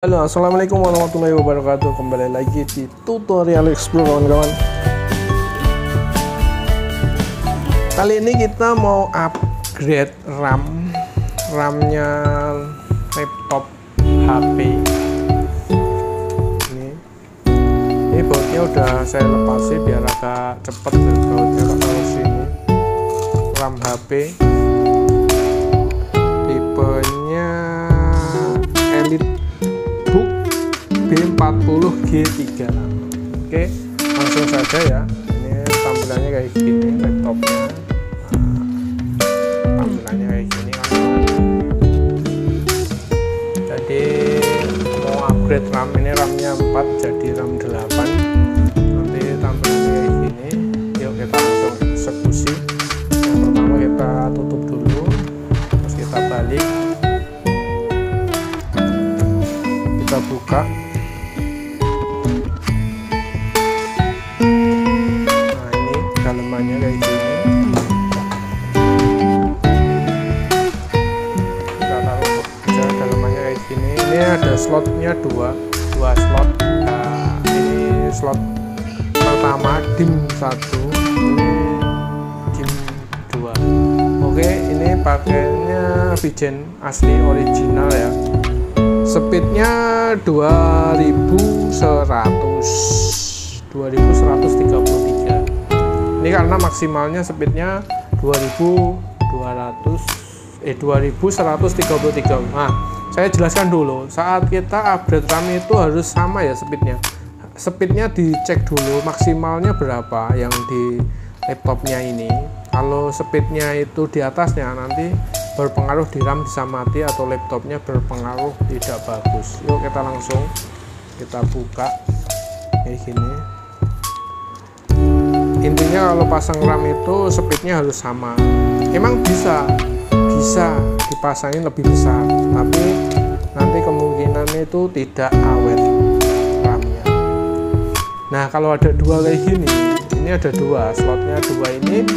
Halo, assalamualaikum warahmatullahi wabarakatuh. Kembali lagi di tutorial explore, kawan-kawan. Kali ini kita mau upgrade RAM-nya laptop HP. Ini bautnya udah saya lepasi biar agak cepet dan bautnya taruh sini. RAM HP tipenya Elite B40G3. Oke, langsung saja ya. Ini tampilannya kayak gini laptopnya. Tampilannya kayak gini kan. Jadi mau upgrade RAM, ini RAM-nya 4 jadi RAM 8. Nanti tampilannya kayak gini. Yuk kita langsung eksekusi. Yang pertama kita tutup dulu, terus kita balik, kita buka. Dalemannya kayak gini, kita taruh aja dalemannya kayak gini. Ini ada slotnya dua slot. Nah, ini slot pertama DIMM 1, ini DIMM 2. Oke, ini pakainya Vigen asli original ya. Speednya 2133. Ini karena maksimalnya speednya 2133. Nah, saya jelaskan dulu. Saat kita upgrade RAM itu harus sama ya speednya. Speednya dicek dulu maksimalnya berapa yang di laptopnya ini. Kalau speednya itu di atasnya, nanti berpengaruh di RAM bisa mati atau laptopnya berpengaruh tidak bagus. Yuk kita langsung kita buka kayak gini. Intinya kalau pasang RAM itu speednya harus sama. Emang bisa dipasangin lebih besar, tapi nanti kemungkinan itu tidak awet RAM-nya. Nah, kalau ada dua kayak gini, ini ada dua slotnya, dua ini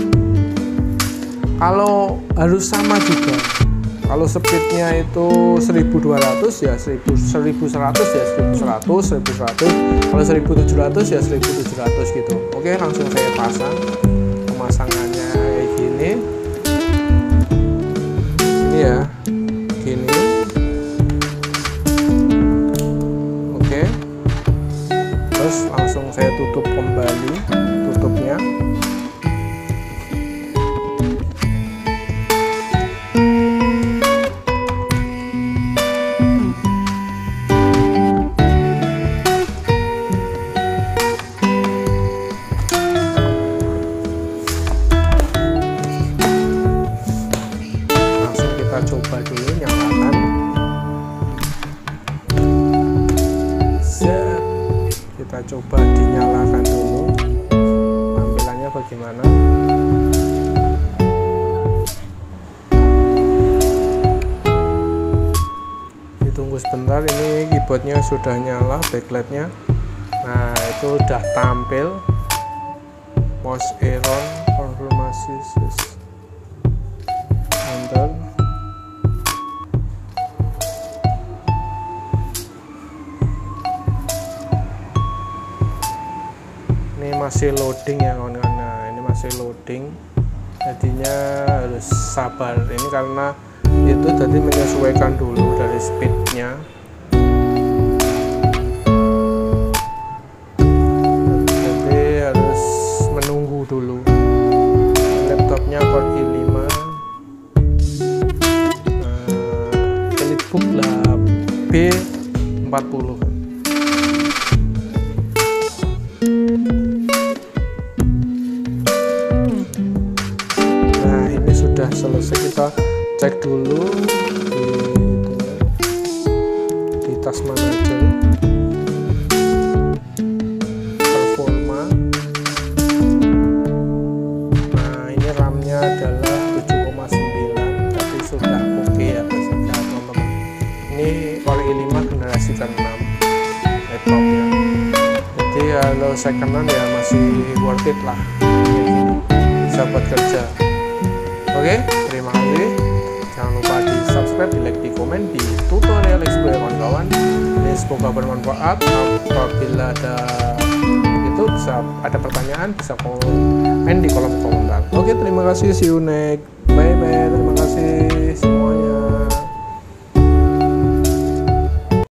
kalau harus sama juga. Kalau speednya itu 1200 ya 1100 ya 1100, kalau 1700 ya 1700 gitu. Oke, langsung saya pasang. Pemasangannya kayak gini. Ini ya, gini. Oke. Terus langsung saya tutup kembali tutupnya. Kita coba dulu nyalakan. Kita coba dinyalakan dulu, tampilannya bagaimana. Ditunggu sebentar, ini keyboardnya sudah nyala, backlightnya. Nah, itu udah tampil mouse error konfirmasi enter. Ini masih loading ya kawan-kawan. Nah, ini masih loading, jadinya harus sabar. Ini karena itu tadi menyesuaikan dulu dari speednya. Jadi harus menunggu dulu. Laptopnya Core i5 Elitebook lah B40. Sudah selesai, kita cek dulu di task manager performa. Nah, ini RAM-nya adalah 7,9, tapi sudah oke ya teman-teman. Ini Core i5 generasi ke-6 laptopnya. Jadi kalau second-hand ya masih worth it lah, kayak gini bisa buat kerja. Oke, terima kasih. Jangan lupa di subscribe, di like, di komen, di tutorial explore kawan-kawan. Ini semoga bermanfaat. Apabila ada pertanyaan bisa komen di kolom komentar. Oke, terima kasih, see you next. Bye bye.